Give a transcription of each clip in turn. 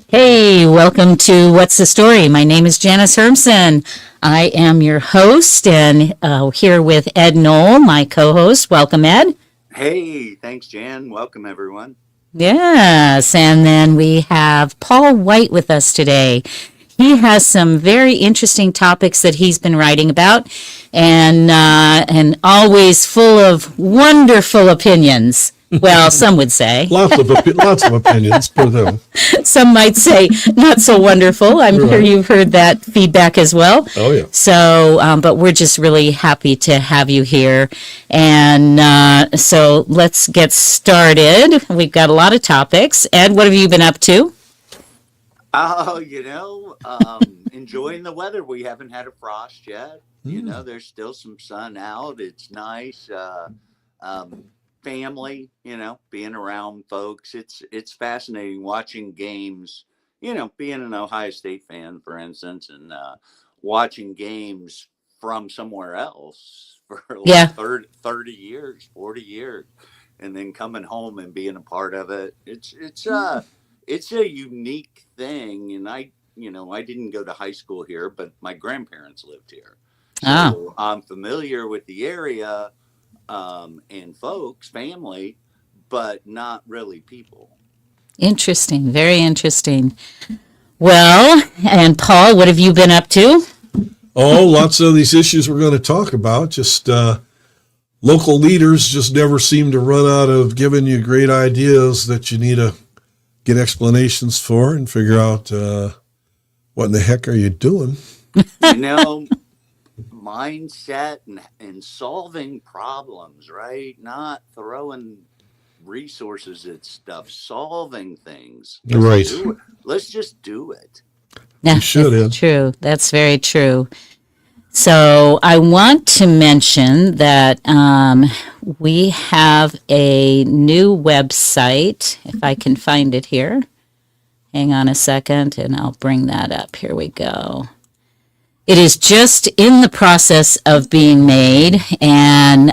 Hey, welcome to What's the Story? My name is Janice Hermsen. I am your host and here with Ed Noel, my co-host. Welcome, Ed. Hey, thanks, Jan. Welcome, everyone. Yes, and then we have Paul White with us today. He has some very interesting topics that he's been writing about, and always full of wonderful opinions. Well, some would say. Lots of opinions, put them. Some might say not so wonderful. I'm sure you've heard that feedback as well. Oh, yeah. So, but we're just really happy to have you here. And so let's get started. We've got a lot of topics. Ed, what have you been up to? Oh, enjoying the weather. We haven't had a frost yet. There's still some sun out. It's nice. Family, being around folks. It's fascinating watching games, being an Ohio State fan, for instance, and watching games from somewhere else for like 30 years, 40 years, and then coming home and being a part of it. It's a unique thing. And I didn't go to high school here, but my grandparents lived here. So I'm familiar with the area. And folks, family, but not really people. Interesting. Very interesting. Well, and Paul, what have you been up to? Oh, lots of these issues we're going to talk about. Just local leaders just never seem to run out of giving you great ideas that you need to get explanations for and figure out what in the heck are you doing. Mindset and solving problems, right? Not throwing resources at stuff, solving things. Let's just do it. Yeah, that's true. That's very true. So I want to mention that we have a new website, if I can find it here. Hang on a second, and I'll bring that up. Here we go. It is just in the process of being made, and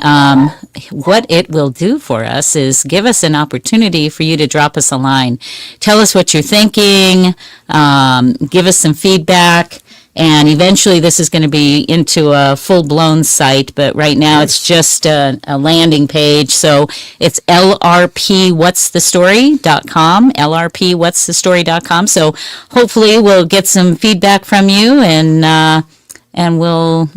what it will do for us is give us an opportunity for you to drop us a line. Tell us what you're thinking, give us some feedback, and eventually this is going to be into a full-blown site, but right now it's just a landing page. So it's lrpwhatsthestory.com, lrpwhatsthestory.com. So hopefully we'll get some feedback from you, and we'll,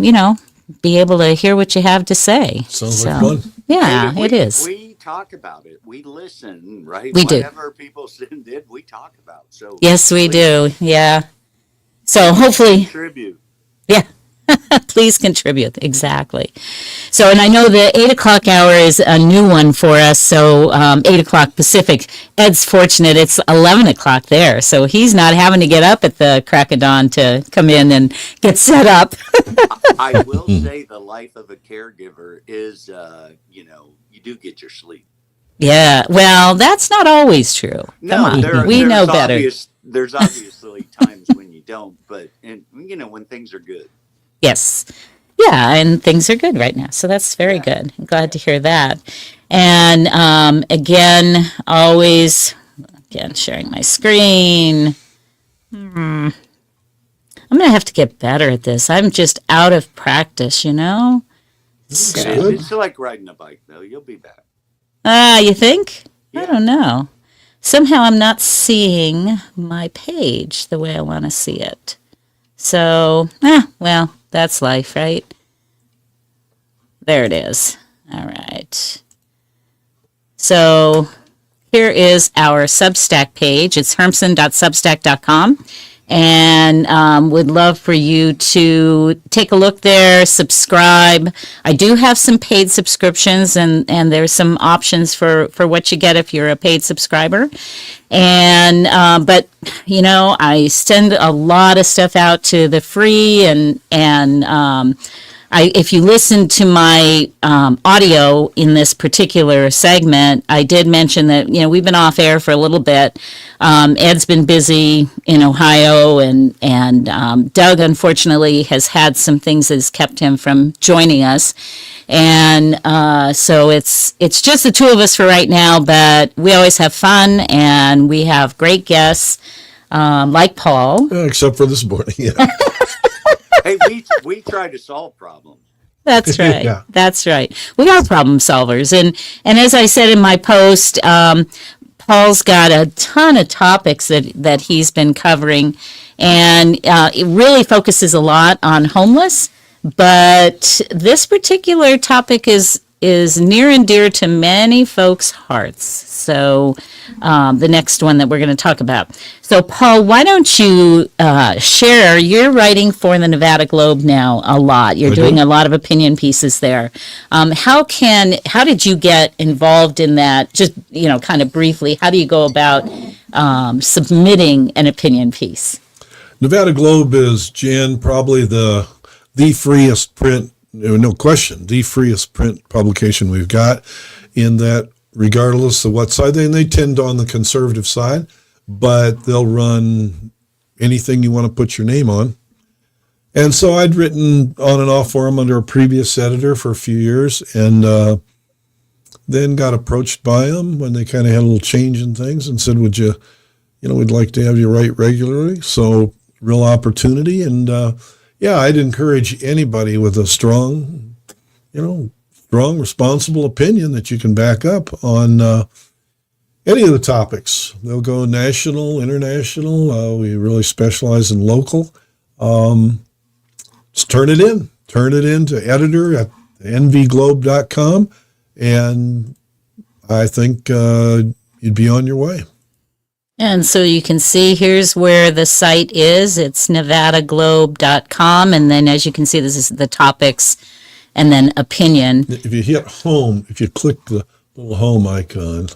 be able to hear what you have to say. Sounds like fun. Yeah, it is. We talk about it. We listen, right? We do. Whatever people send in, we talk about. So yes, we do. Yeah. So hopefully, contribute. Yeah, please contribute. Exactly. So, and I know the 8 o'clock hour is a new one for us. So 8 o'clock Pacific. Ed's fortunate. It's 11 o'clock there. So he's not having to get up at the crack of dawn to come in and get set up. I will say the life of a caregiver is, you do get your sleep. Yeah. Well, that's not always true. Come on. We know better. There's obviously times when you don't, but when things are good. Yes. Yeah, and things are good right now. So that's very good. I'm glad to hear that. And again, sharing my screen. I'm going to have to get better at this. I'm just out of practice, So. It's like riding a bike, though. You'll be back. You think? Yeah. I don't know. Somehow I'm not seeing my page the way I want to see it. So, well, that's life, right? There it is. All right. So here is our Substack page. It's hermsen.substack.com. And would love for you to take a look there, subscribe. I do have some paid subscriptions, and there's some options for what you get if you're a paid subscriber. And but I send a lot of stuff out to the free, and if you listen to my audio in this particular segment, I did mention that, we've been off air for a little bit. Ed's been busy in Ohio, and Doug, unfortunately, has had some things that has kept him from joining us. And so it's just the two of us for right now, but we always have fun, and we have great guests. like Paul. Except for this morning. Yeah. Hey, we try to solve problems. That's right. Yeah. That's right. We are problem solvers. And as I said in my post, Paul's got a ton of topics that he's been covering, and it really focuses a lot on homeless. But this particular topic is near and dear to many folks' hearts. So the next one that we're going to talk about. So Paul, why don't you share? You're writing for the Nevada Globe now a lot. You're doing a lot of opinion pieces there. How did you get involved in that? Just, kind of briefly, how do you go about submitting an opinion piece? Nevada Globe is, Jan, probably the freest print, no question, the freest print publication we've got, in that regardless of what side, they tend on the conservative side, but they'll run anything you want to put your name on. And so I'd written on and off for them under a previous editor for a few years, and then got approached by them when they kind of had a little change in things and said, would you, we'd like to have you write regularly. So real opportunity. And yeah, I'd encourage anybody with a strong, responsible opinion that you can back up on any of the topics. They'll go national, international. We really specialize in local. Just turn it in to editor at nvglobe.com, and I think you'd be on your way. And so you can see here's where the site is. It's nevadaglobe.com. And then as you can see, this is the topics and then opinion. If you hit home, if you click the little home icon.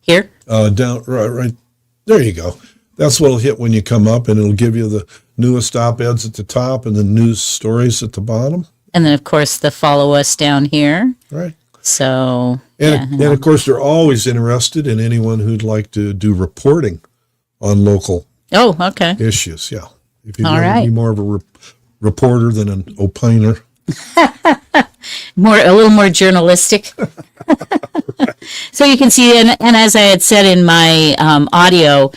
Here? Down, right. There you go. That's what it'll hit when you come up, and it'll give you the newest op-eds at the top and the news stories at the bottom. And then, of course, the follow us down here. Right. So, and of course, they're always interested in anyone who'd like to do reporting on local issues. Yeah. If you'd rather be more of a reporter than an opiner. A little more journalistic. Right. So you can see, and as I had said in my audio,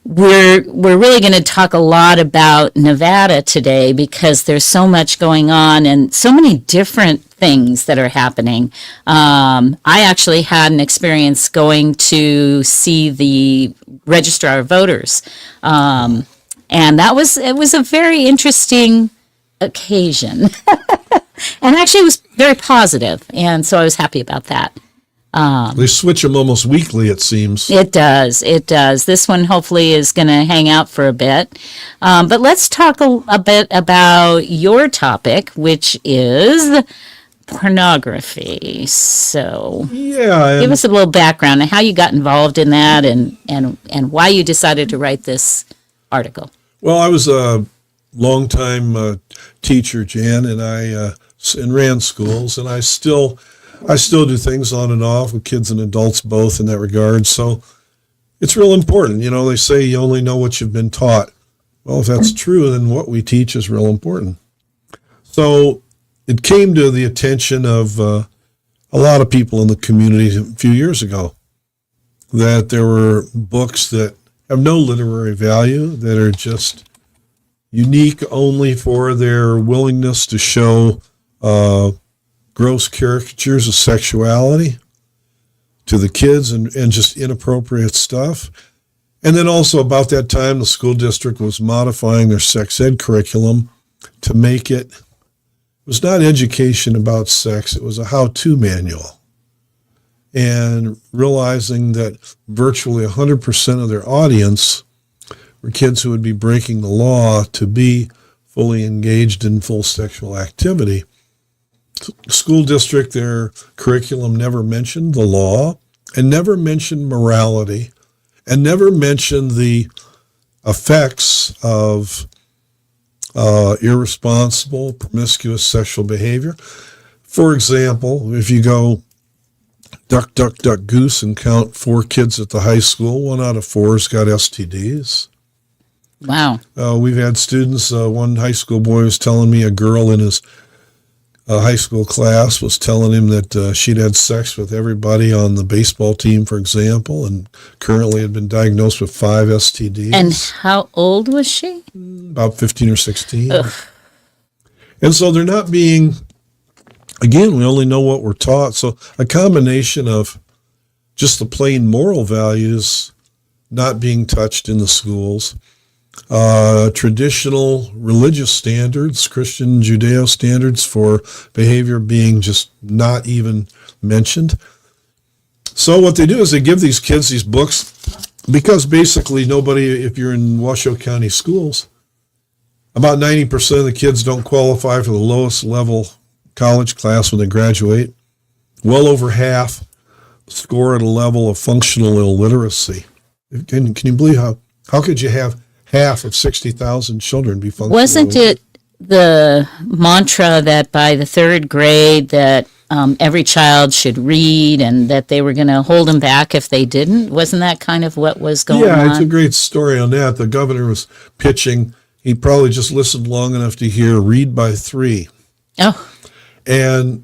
we're really going to talk a lot about Nevada today because there's so much going on and so many different things that are happening. I actually had an experience going to see the registrar of voters, and it was a very interesting occasion, and actually it was very positive, and so I was happy about that. They switch them almost weekly, it seems. It does. This one hopefully is going to hang out for a bit. But let's talk a bit about your topic, which is pornography. So give us a little background on how you got involved in that and why you decided to write this article. Well, I was a longtime teacher, Jan, and I ran schools, and I still do things on and off with kids and adults both in that regard. So it's real important. They say you only know what you've been taught. Well, if that's true, then what we teach is real important. So it came to the attention of a lot of people in the community a few years ago that there were books that have no literary value, that are just unique only for their willingness to show gross caricatures of sexuality to the kids and just inappropriate stuff. And then also about that time, the school district was modifying their sex ed curriculum to make it was not education about sex, it was a how-to manual. And realizing that virtually 100% of their audience were kids who would be breaking the law to be fully engaged in full sexual activity. School district, their curriculum never mentioned the law and never mentioned morality and never mentioned the effects of irresponsible, promiscuous sexual behavior. For example, if you go duck, duck, duck, goose and count 4 kids at the high school, 1 out of 4 has got STDs. Wow. We've had students, one high school boy was telling me a girl in his high school class was telling him that she'd had sex with everybody on the baseball team, for example, and currently had been diagnosed with 5 STDs. And how old was she? About 15 or 16. Ugh. And so they're not being, again, we only know what we're taught. So a combination of just the plain moral values not being touched in the schools, traditional religious standards, Christian Judeo standards for behavior being just not even mentioned. So what they do is they give these kids these books because basically nobody, if you're in Washoe County schools, about 90% of the kids don't qualify for the lowest level college class when they graduate. Well over half score at a level of functional illiteracy. Can you believe how could you have half of 60,000 children be functional? Wasn't it the mantra that by the 3rd grade that every child should read and that they were going to hold them back if they didn't? Wasn't that kind of what was going on? Yeah, it's a great story on that. The governor was pitching. He probably just listened long enough to hear read by 3. Oh. And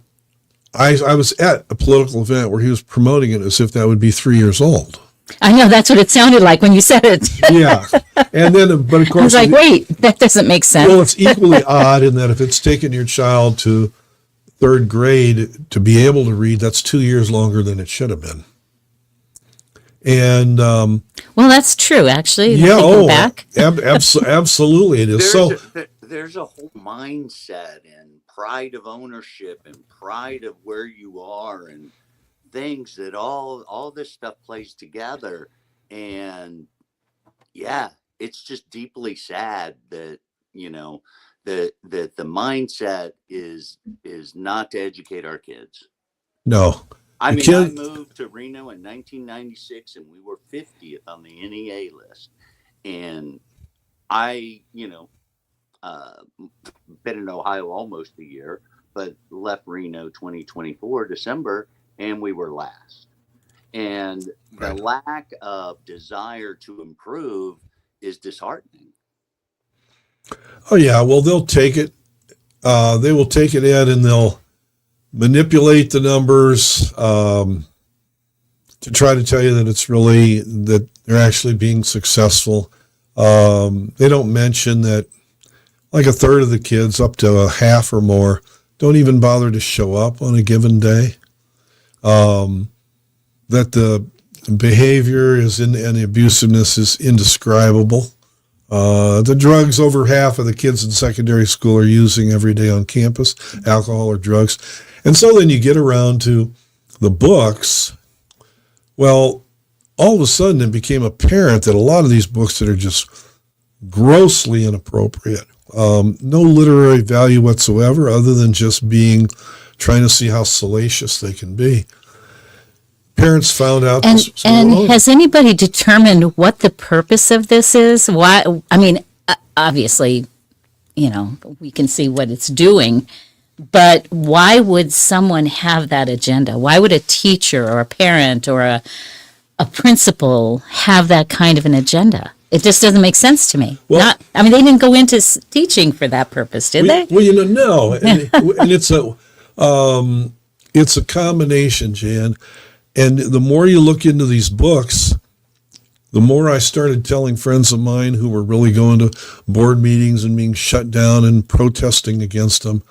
I was at a political event where he was promoting it as if that would be 3 years old. I know, that's what it sounded like when you said it. Yeah. And then, but of I course, was like, wait, that doesn't make sense. well, it's equally odd in that if it's taken your child to 3rd grade to be able to read, that's 2 years longer than it should have been. And Well, that's true, actually. yeah, Thinking back. absolutely it is. There's a whole mindset and pride of ownership and pride of where you are and things that all this stuff plays together. And yeah, it's just deeply sad that, that the mindset is not to educate our kids. No. I mean, I moved to Reno in 1996 and we were 50th on the NEA list. And I, been in Ohio almost a year, but left Reno 2024 December and we were last. And the lack of desire to improve is disheartening. Oh yeah, well they'll take it. They will take it in and they'll manipulate the numbers to try to tell you that it's really that they're actually being successful. They don't mention that like a third of the kids, up to a half or more, don't even bother to show up on a given day. That the behavior is and the abusiveness is indescribable. The drugs over half of the kids in secondary school are using every day on campus, alcohol or drugs. And so then you get around to the books. Well, all of a sudden it became apparent that a lot of these books that are just grossly inappropriate, no literary value whatsoever other than just trying to see how salacious they can be. Parents found out And, this was and wrong. has anybody determined what the purpose of this is? Why? I mean, obviously, we can see what it's doing, but why would someone have that agenda? Why would a teacher or a parent or a principal have that kind of an agenda? It just doesn't make sense to me. Well- They didn't go into teaching for that purpose, did they? Well, no, and it's a combination, Jan. And the more you look into these books, the more I started telling friends of mine who were really going to board meetings and being shut down and protesting against them.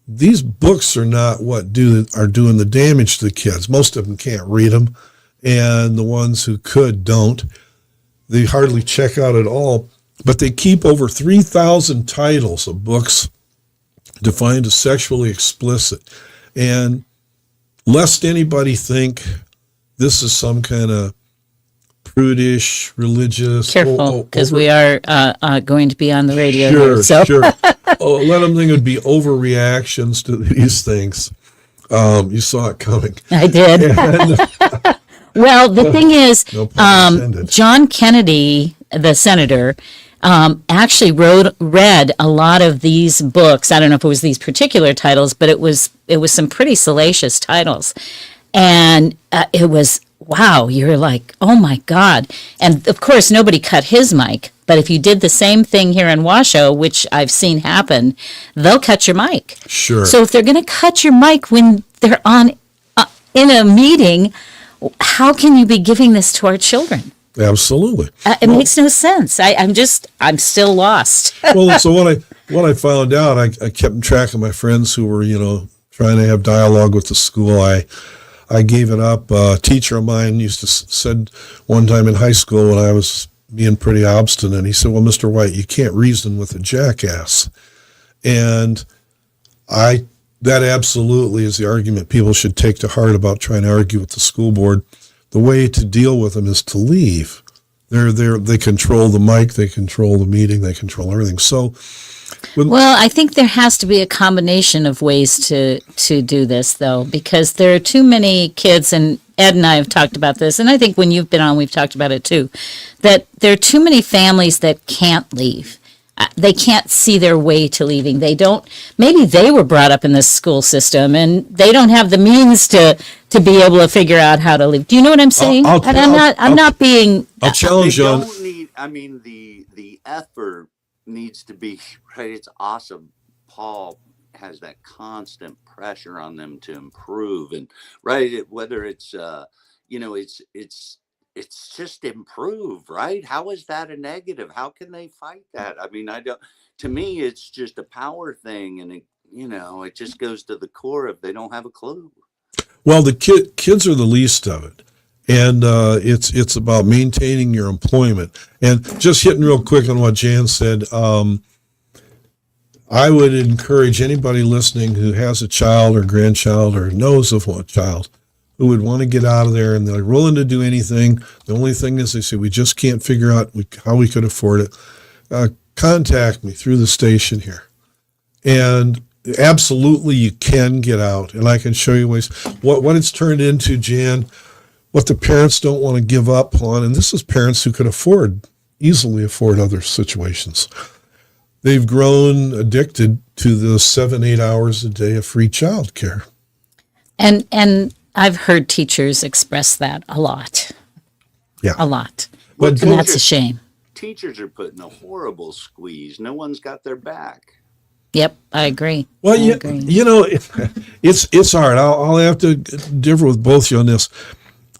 These books are not what are doing the damage to the kids. Most of them can't read them, and the ones who could don't. They hardly check out at all. But they keep over 3,000 titles of books defined as sexually explicit. And lest anybody think this is some kind of prudish, religious... Careful, because we are going to be on the radio here. Sure. Let them think it would be overreactions to these things. You saw it coming. I did. And, Well, the thing is, no pun intended. John Kennedy, the senator, actually read a lot of these books. I don't know if it was these particular titles, but it was some pretty salacious titles, and it was wow, you're like, oh my God. And of course, nobody cut his mic. But if you did the same thing here in Washoe, which I've seen happen, they'll cut your mic. Sure. So if they're going to cut your mic when they're on in a meeting, how can you be giving this to our children? Absolutely. It makes no sense. I'm still lost. Well, so what I found out, I kept track of my friends who were, trying to have dialogue with the school. I gave it up. A teacher of mine used to said one time in high school when I was being pretty obstinate, he said, well, Mr. White, you can't reason with a jackass. And that absolutely is the argument people should take to heart about trying to argue with the school board. The way to deal with them is to leave. They control the mic, they control the meeting, they control everything. So, well, I think there has to be a combination of ways to do this, though, because there are too many kids, and Ed and I have talked about this, and I think when you've been on, we've talked about it too, that there are too many families that can't leave. They can't see their way to leaving. Maybe they were brought up in this school system and they don't have the means to be able to figure out how to leave. Do you know what I'm saying? I'll challenge you on. The effort needs to be, right. It's awesome. Paul has that constant pressure on them to improve, and right. Whether it's, it's just improve, right? How is that a negative? How can they fight that? To me, it's just a power thing. And it just goes to the core if they don't have a clue. Well, the kids are the least of it. And it's about maintaining your employment. And just hitting real quick on what Jan said, I would encourage anybody listening who has a child or grandchild or knows of one child who would want to get out of there and they're willing to do anything. The only thing is they say, we just can't figure out how we could afford it. Contact me through the station here. And absolutely you can get out. And I can show you ways. What it's turned into, Jan, what the parents don't want to give up on, and this is parents who could easily afford other situations. They've grown addicted to the 7-8 hours a day of free childcare. And I've heard teachers express that a lot. Yeah. A lot. But And that's a shame. Teachers are put in a horrible squeeze. No one's got their back. Yep, I agree. Well, it's hard. I'll have to differ with both of you on this.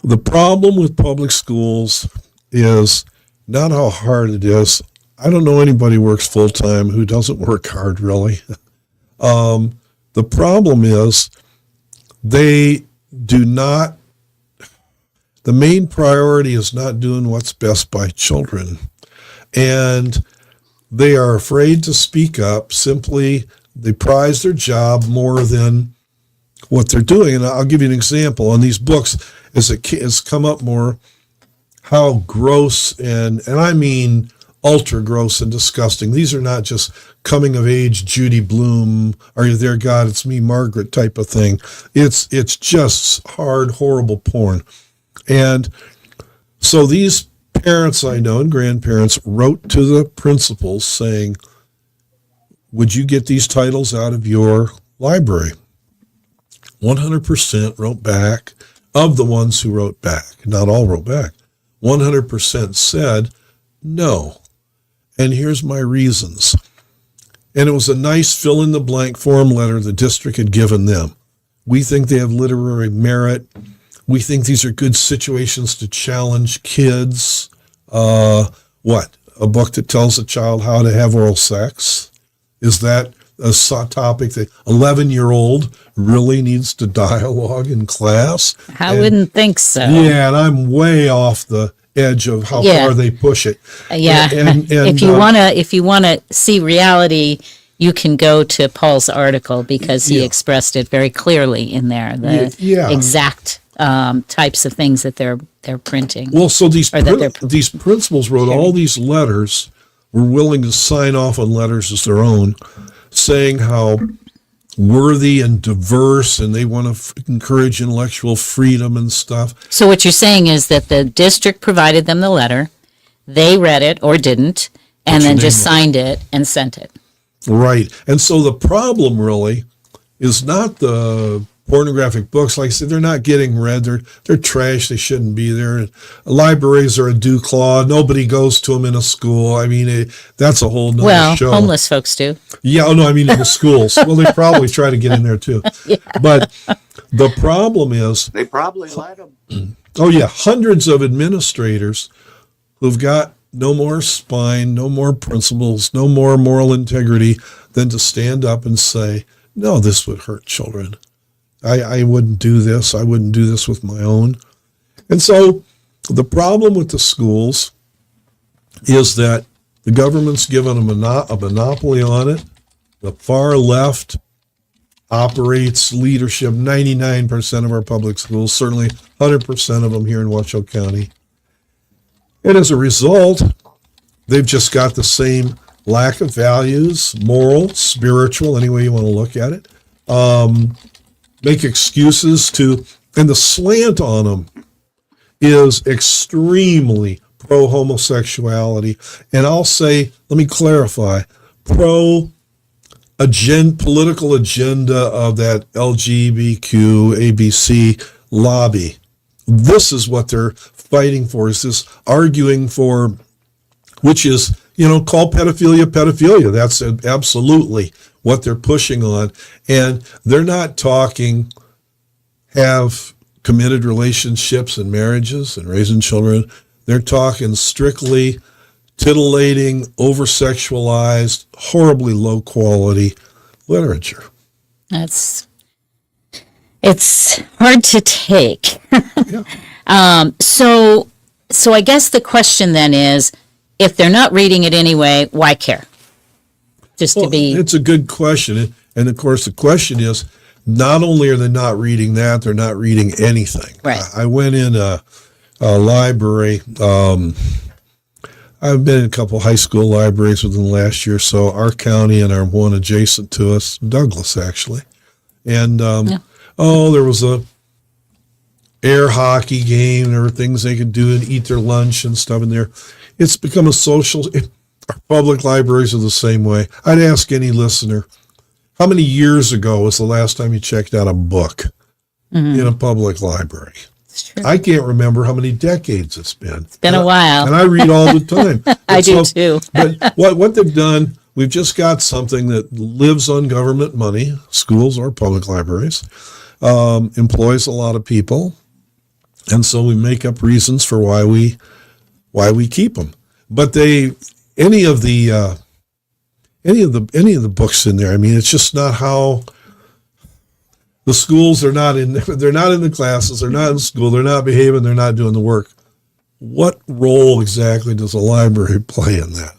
The problem with public schools is not how hard it is. I don't know anybody who works full-time who doesn't work hard, really. The problem is the main priority is not doing what's best by children. And they are afraid to speak up. Simply, they prize their job more than what they're doing. And I'll give you an example. On these books, as it has come up more, how gross and I mean ultra gross and disgusting. These are not just coming of age Judy Blume, are you there, God, it's me, Margaret type of thing. It's just hard, horrible porn. And so these parents I know and grandparents wrote to the principals saying, would you get these titles out of your library? 100% wrote back. Of the ones who wrote back, not all wrote back, 100% said no. And here's my reasons. And it was a nice fill-in-the-blank form letter the district had given them. We think they have literary merit. We think these are good situations to challenge kids. What? A book that tells a child how to have oral sex? Is that a topic that 11-year-old really needs to dialogue in class? I wouldn't think so. Yeah, and I'm way off the edge of how far they push it. Yeah. And if you wanna see reality, you can go to Paul's article because he expressed it very clearly in there. The exact types of things that they're printing. Well, so these principals wrote all these letters, were willing to sign off on letters as their own, saying how worthy and diverse, and they want to encourage intellectual freedom and stuff. So what you're saying is that the district provided them the letter, they read it or didn't, and then just signed it and sent it. Right. And so the problem really is not the pornographic books, like I said, they're not getting read. They're trash. They shouldn't be there. Libraries are a dewclaw. Nobody goes to them in a school. I mean, that's a whole nother show. Homeless folks do. Yeah, no, I mean in the schools. Well, they probably try to get in there too. Yeah. But the problem is, they probably let them. Oh yeah, hundreds of administrators who've got no more spine, no more principles, no more moral integrity than to stand up and say, no, this would hurt children. I wouldn't do this. I wouldn't do this with my own. And so the problem with the schools is that the government's given a monopoly on it. The far left operates leadership 99% of our public schools, certainly 100% of them here in Washoe County. And as a result, they've just got the same lack of values, moral, spiritual, any way you want to look at it. Make excuses and the slant on them is extremely pro-homosexuality. And I'll say, let me clarify, political agenda of that LGBTQ, ABC lobby. This is what they're fighting for, is this arguing for, which is, call pedophilia pedophilia. That's absolutely what they're pushing on. And they're not talking have committed relationships and marriages and raising children. They're talking strictly titillating, over-sexualized, horribly low-quality literature. It's hard to take. Yeah. So I guess the question then is, if they're not reading it anyway, why care? It's a good question. And of course, the question is, not only are they not reading that, they're not reading anything. Right. I went in a library. I've been in a couple high school libraries within the last year, so our county and our one adjacent to us, Douglas, actually. And, there was a air hockey game. There were things they could do and eat their lunch and stuff in there. It's become a social. Our public libraries are the same way. I'd ask any listener, how many years ago was the last time you checked out a book in a public library? It's true. I can't remember how many decades it's been. It's been a while. And I read all the time. I do too. But what they've done, we've just got something that lives on government money, schools or public libraries, employs a lot of people. And so we make up reasons for why we keep them. But any of the books in there, I mean, it's just not how the schools they're not in the classes, they're not in school, they're not behaving, they're not doing the work. What role exactly does a library play in that?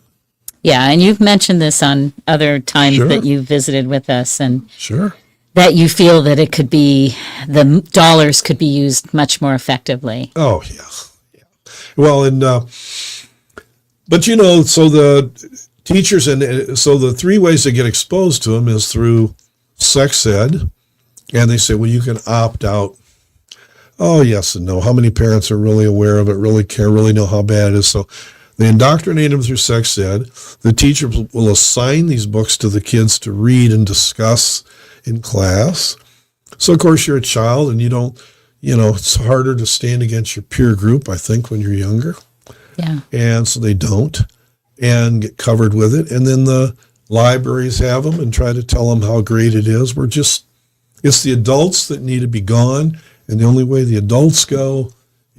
Yeah, and you've mentioned this on other times Sure. that you visited with us, and Sure. that you feel that the dollars could be used much more effectively. Oh, yeah. Well, and, but so the teachers, and so the three ways they get exposed to them is through sex ed, and they say, well, you can opt out. Oh, yes and no. How many parents are really aware of it, really care, really know how bad it is? So they indoctrinate them through sex ed. The teachers will assign these books to the kids to read and discuss in class. So, of course, you're a child and you don't, it's harder to stand against your peer group, I think, when you're younger. Yeah. And so they don't and get covered with it. And then the libraries have them and try to tell them how great it is. It's the adults that need to be gone. And the only way the adults go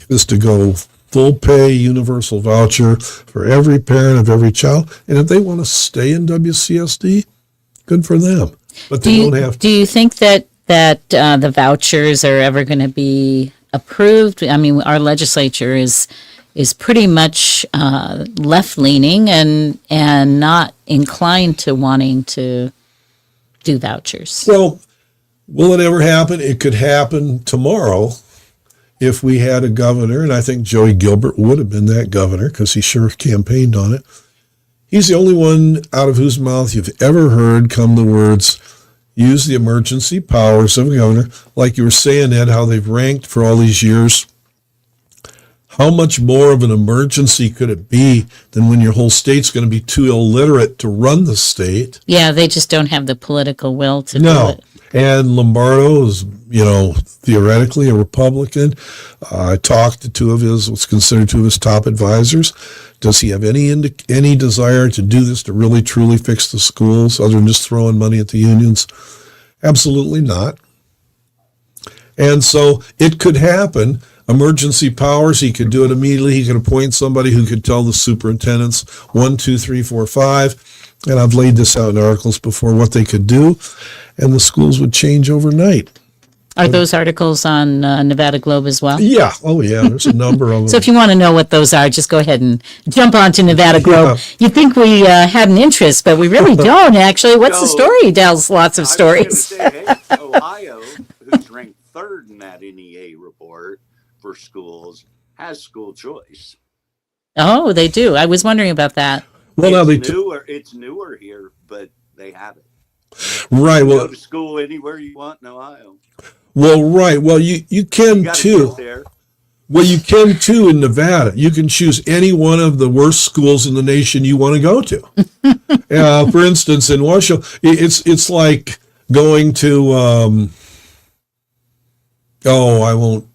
is to go full pay universal voucher for every parent of every child. And if they want to stay in WCSD, good for them. But they don't have to. Do you think that the vouchers are ever going to be approved? I mean, our legislature is pretty much left-leaning and not inclined to wanting to do vouchers. Well, will it ever happen? It could happen tomorrow if we had a governor, and I think Joey Gilbert would have been that governor because he sure campaigned on it. He's the only one out of whose mouth you've ever heard come the words, use the emergency powers of a governor. Like you were saying, Ed, how they've ranked for all these years. How much more of an emergency could it be than when your whole state's going to be too illiterate to run the state? Yeah, they just don't have the political will to do No. it. And Lombardo is, theoretically a Republican. I talked to what's considered two of his top advisors. Does he have any desire to do this, to really truly fix the schools, other than just throwing money at the unions? Absolutely not. And so it could happen. Emergency powers, he could do it immediately. He could appoint somebody who could tell the superintendents 1, 2, 3, 4, 5. And I've laid this out in articles before, what they could do. And the schools would change overnight. Are those articles on Nevada Globe as well? Yeah. Oh, yeah. There's a number of them. So if you want to know what those are, just go ahead and jump onto Nevada Globe. You'd think we had an interest, but we really don't, actually. What's the story? He tells lots of stories. I was going to say, hey, Ohio, who's ranked third in that NEA report for schools, has school choice. Oh, they do. I was wondering about that. Well, it's newer here, but they have it. Right. You Well, go to school anywhere you want in Ohio. Well, right. Well, you can too. Well, you can too in Nevada. You can choose any one of the worst schools in the nation you want to go to. For instance, in Washoe, it's like going to. I won't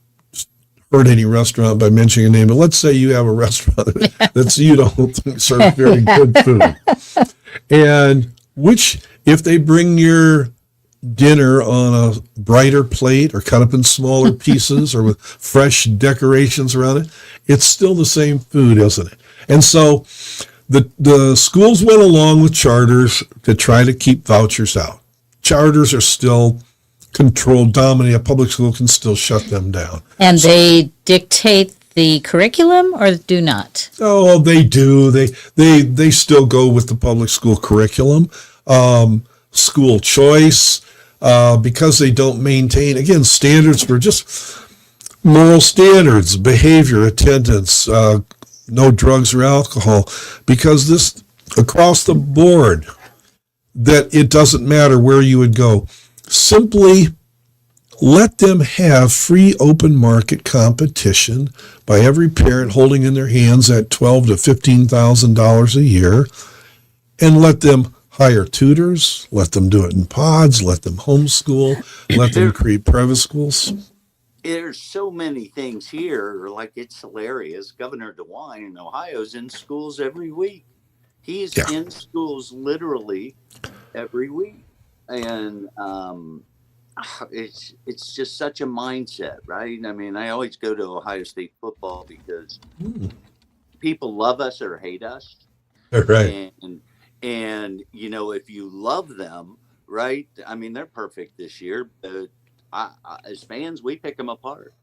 hurt any restaurant by mentioning a name, but let's say you have a restaurant that's you don't serve very good food, and if they bring your dinner on a brighter plate or cut up in smaller pieces or with fresh decorations around it, it's still the same food, isn't it? And so the schools went along with charters to try to keep vouchers out. Charters are still controlled, dominate. A public school can still shut them down. And they dictate the curriculum or do not? Oh, they do. They still go with the public school curriculum. School choice, because they don't maintain, again, standards for just moral standards, behavior, attendance, no drugs or alcohol, because this across the board, that it doesn't matter where you would go. Simply let them have free open market competition by every parent holding in their hands that $12,000 to $15,000 a year, and let them hire tutors, let them do it in pods, let them homeschool, let them create private schools. There's so many things here, like it's hilarious. Governor DeWine in Ohio is in schools every week. He's in schools literally every week. And it's just such a mindset, right? I mean, I always go to Ohio State football because people love us or hate us. Right. And if you love them, right? I mean, they're perfect this year, but as fans, we pick them apart.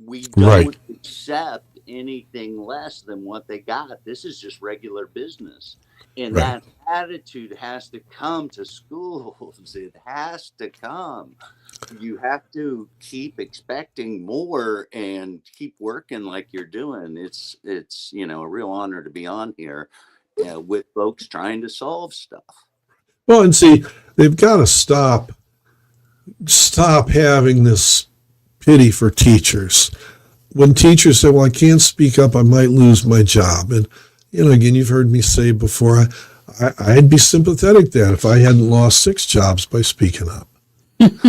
We don't accept anything less than what they got. This is just regular business. And that attitude has to come to schools. It has to come. You have to keep expecting more and keep working like you're doing. It's a real honor to be on here with folks trying to solve stuff. Well, and see, they've got to stop having this pity for teachers. When teachers say, well, I can't speak up, I might lose my job. And, again, you've heard me say before, I'd be sympathetic that if I hadn't lost 6 jobs by speaking up.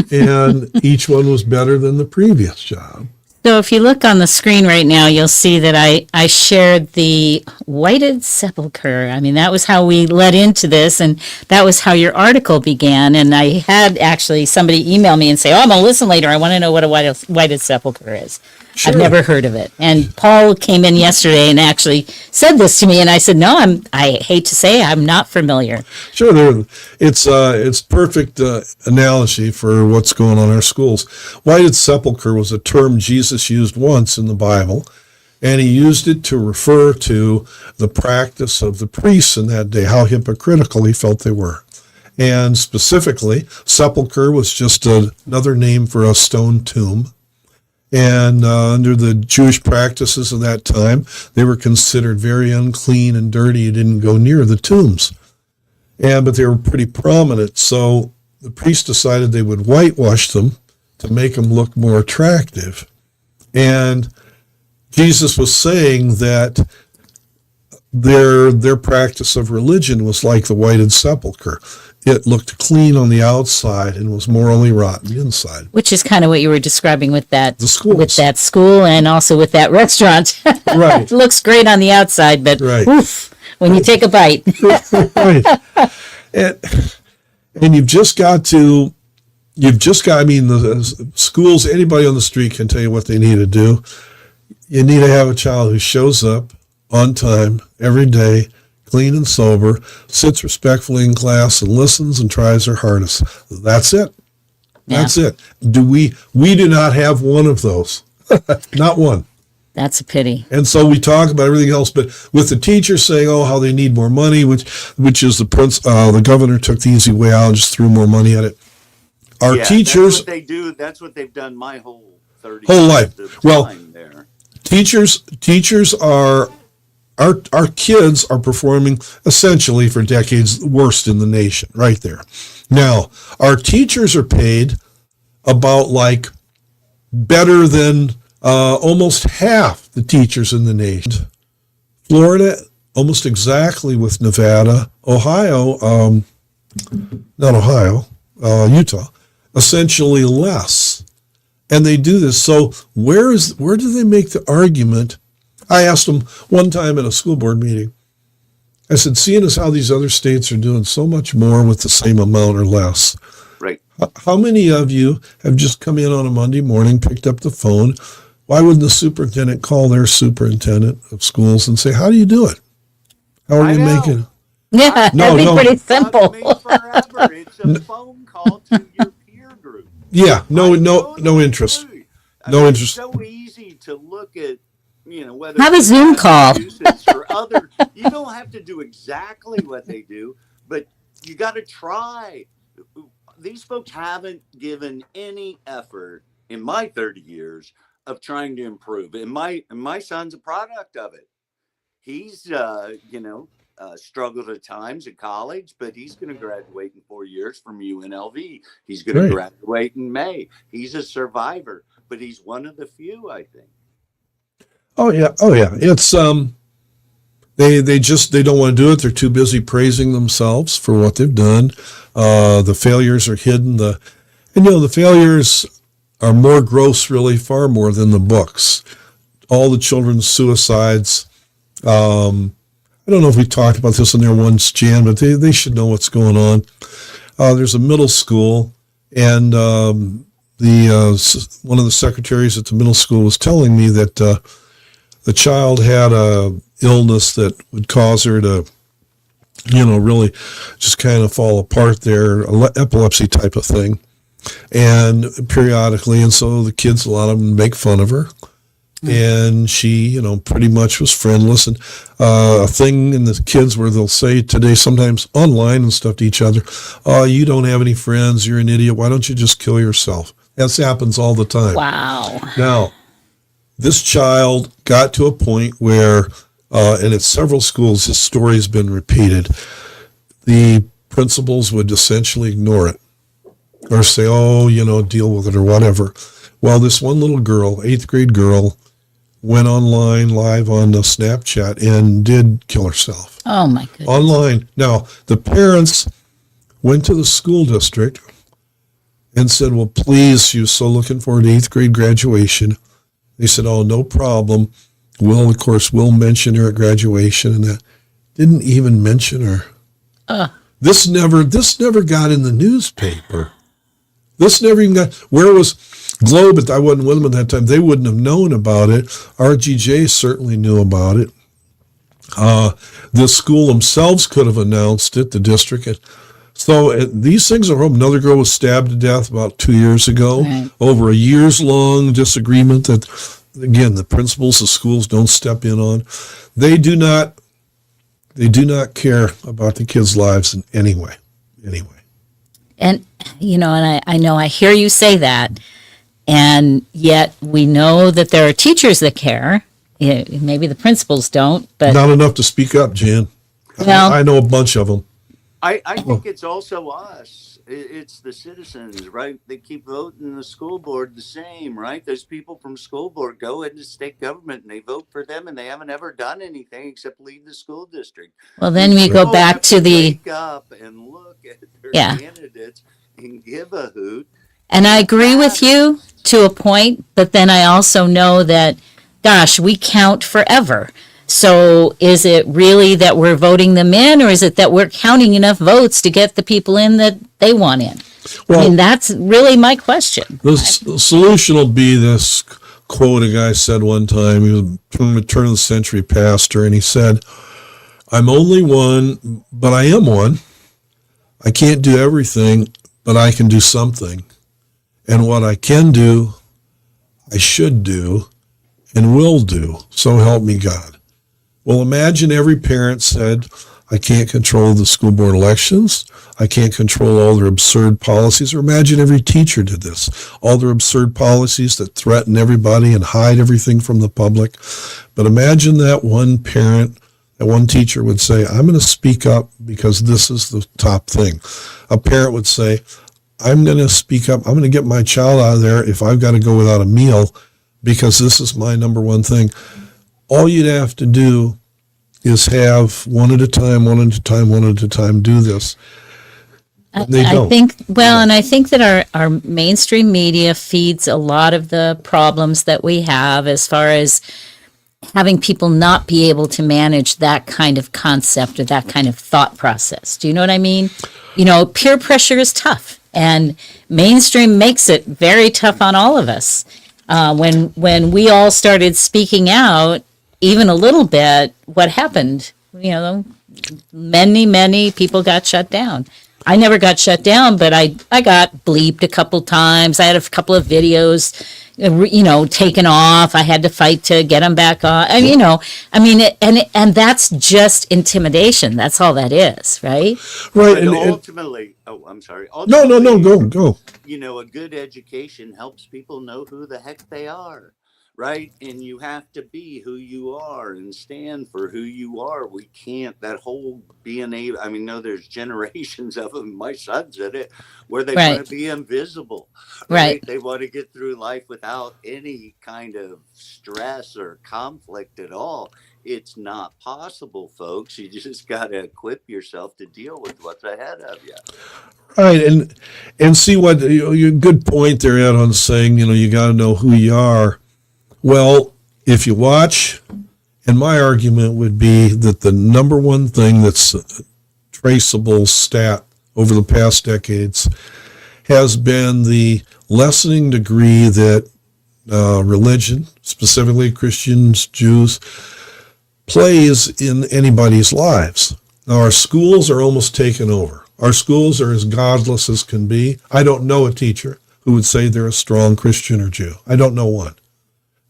And each one was better than the previous job. So if you look on the screen right now, you'll see that I shared the whited sepulcher. I mean, that was how we led into this, and that was how your article began. And I had actually somebody email me and say, I'm going to listen later. I want to know what a whited sepulcher is. Sure. I've never heard of it. And Paul came in yesterday and actually said this to me, and I said, no, I hate to say I'm not familiar. Sure, it's perfect analogy for what's going on in our schools. Whited sepulcher was a term Jesus used once in the Bible, and he used it to refer to the practice of the priests in that day, how hypocritical he felt they were. And specifically, sepulcher was just another name for a stone tomb. And under the Jewish practices of that time, they were considered very unclean and dirty. You didn't go near the tombs. But they were pretty prominent. So the priests decided they would whitewash them to make them look more attractive. And Jesus was saying that their practice of religion was like the whited sepulcher. it looked clean on the outside and was morally rotten inside. Which is kind of what you were describing with that, The schools. with that school and also with that restaurant. Right. It looks great on the outside, but Right. oof, when you take a bite. Right. And you've just got, I mean, the schools, anybody on the street can tell you what they need to do. You need to have a child who shows up on time every day, clean and sober, sits respectfully in class and listens and tries their hardest. That's it. That's it. We do not have one of those. Not one. That's a pity. And so we talk about everything else, but with the teachers saying, "Oh, how they need more money," which is the governor took the easy way out and just threw more money at it. Our teachers, that's what they do. That's what they've done my whole 30 whole years life. of Well, time there. teachers are our kids are performing essentially for decades the worst in the nation, right there. Now, our teachers are paid about like better than almost half the teachers in the nation. Florida, almost exactly with Nevada. Ohio, not Ohio, Utah, essentially less. And they do this. So where do they make the argument? I asked them one time at a school board meeting, I said, seeing as how these other states are doing so much more with the same amount or less, Right. how many of you have just come in on a Monday morning, picked up the phone? Why wouldn't the superintendent call their superintendent of schools and say, how do you do it? How are I you know. making it? Yeah, No, that'd be no. pretty It's simple. me forever. It's a phone call to your peer group. Yeah, no I totally interest. agree. No mean, interest. It's so easy to look at, whether Have a it's Zoom call. Massachusetts or other. You don't have to do exactly what they do, but you got to try. These folks haven't given any effort in my 30 years of trying to improve, and my son's a product of it. He's struggled at times at college, but he's going to graduate in 4 years from UNLV. He's going to Right. graduate in May. He's a survivor, but he's one of the few, I think. Oh yeah. It's they don't want to do it. They're too busy praising themselves for what they've done. The failures are hidden. The failures are more gross, really, far more than the books. All the children's suicides. I don't know if we talked about this in there once, Jan, but they should know what's going on. There's a middle school, and one of the secretaries at the middle school was telling me that the child had a illness that would cause her to, really just kind of fall apart there, epilepsy type of thing, and periodically, and so the kids, a lot of them make fun of her. And she, pretty much was friendless. And a thing in the kids where they'll say today, sometimes online and stuff to each other, "Oh, you don't have any friends. You're an idiot. Why don't you just kill yourself?" That happens all the time. Wow. Now, this child got to a point where, and at several schools, this story has been repeated, the principals would essentially ignore it or say, "Oh, deal with it," or whatever. Well, this one little girl, 8th grade girl, went online live on the Snapchat and did kill herself. Oh my goodness. Online. Now, the parents went to the school district and said, "Well, please, she was so looking forward to 8th grade graduation." They said, "Oh, no problem. We'll mention her at graduation," and that didn't even mention her. This never got in the newspaper. This never even got, where was Globe? I wasn't with them at that time. They wouldn't have known about it. RGJ certainly knew about it. The school themselves could have announced it, the district. So these things are home. Another girl was stabbed to death about 2 years ago over a years-long disagreement that, again, the principals of schools don't step in on. They do not care about the kids' lives in any way. And, and I know I hear you say that, and yet we know that there are teachers that care. Maybe the principals don't, but Not enough to speak up, Jan. Well- I know a bunch of them. I Well, think it's also us. It's the citizens, right? They keep voting the school board the same, right? Those people from school board go into state government and they vote for them, and they haven't ever done anything except lead the school district. Well, then These we go people back have to to the, wake up and look at their yeah. candidates and give a hoot. And I It agree with you matters. to a point, but then I also know that, gosh, we count forever. So is it really that we're voting them in, or is it that we're counting enough votes to get the people in that they want in? I mean, well, that's really my question. the solution will be this quote a guy said one time. He was a turn of the century pastor, and he said, "I'm only one, but I am one. I can't do everything, but I can do something. And what I can do, I should do and will do. So help me God." Well, imagine every parent said, "I can't control the school board elections. I can't control all their absurd policies." Or imagine every teacher did this, all their absurd policies that threaten everybody and hide everything from the public. But imagine that one parent, that one teacher would say, "I'm going to speak up because this is the top thing." A parent would say, "I'm going to speak up. I'm going to get my child out of there if I've got to go without a meal because this is my number one thing." All you'd have to do is have one at a time, one at a time, one at a time do this. They I don't. think, well, and I think that our mainstream media feeds a lot of the problems that we have as far as having people not be able to manage that kind of concept or that kind of thought process. Do you know what I mean? You know, peer pressure is tough, and mainstream makes it very tough on all of us. When we all started speaking out, even a little bit, what happened? You know, many people got shut down. I never got shut down, but I got bleeped a couple times. I had a couple of videos, taken off. I had to fight to get them back on. And, and that's just intimidation. That's all that is, right? Right. But And ultimately, oh, I'm sorry. no, Ultimately, go. a good education helps people know who the heck they are, right? And you have to be who you are and stand for who you are. We can't, that whole being able, I mean, no, there's generations of them, my son's in it, where they want Right, to be invisible, right. right? They want to get through life without any kind of stress or conflict at all. It's not possible, folks. You just got to equip yourself to deal with what's ahead of you. Right. And see what you good point there, Ed, on saying, you got to know who you are. Well, if you watch, and my argument would be that the number one thing that's a traceable stat over the past decades has been the lessening degree that religion, specifically Christians, Jews, plays in anybody's lives. Now, our schools are almost taken over. Our schools are as godless as can be. I don't know a teacher who would say they're a strong Christian or Jew. I don't know one.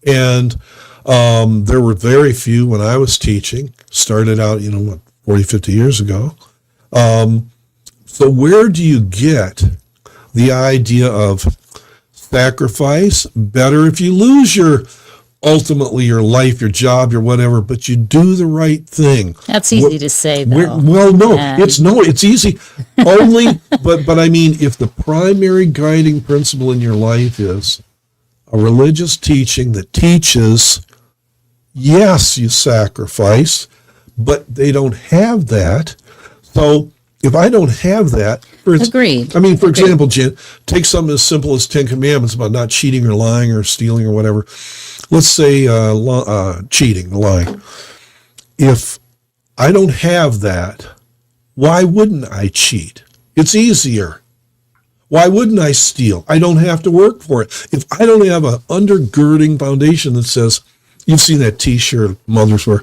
And there were very few when I was teaching, started out, 40, 50 years ago. So where do you get the idea of sacrifice? Better if you lose ultimately your life, your job, your whatever, but you do the right thing. That's easy to say, though. Well, no, And it's easy. Only, but I mean, if the primary guiding principle in your life is a religious teaching that teaches, yes, you sacrifice, but they don't have that. So if I don't have that, agreed. I mean, for example, Jen, take something as simple as 10 Commandments about not cheating or lying or stealing or whatever. Let's say cheating, lying. If I don't have that, why wouldn't I cheat? It's easier. Why wouldn't I steal? I don't have to work for it. If I don't have an undergirding foundation that says, you've seen that T-shirt mothers wear,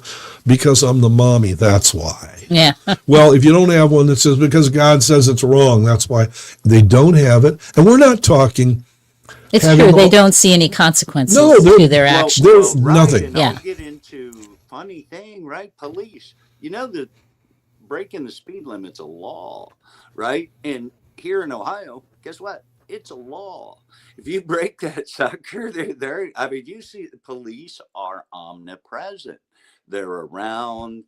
because I'm the mommy, that's why. Yeah. Well, if you don't have one that says, because God says it's wrong, that's why. They don't have it. And we're not talking. It's true. They don't see any consequences to their actions. There's Right, nothing. and Yeah. I'll get into funny thing, right? Police. The breaking the speed limit's a law, right? And here in Ohio, guess what? It's a law. If you break that sucker, I mean, you see the police are omnipresent. They're around.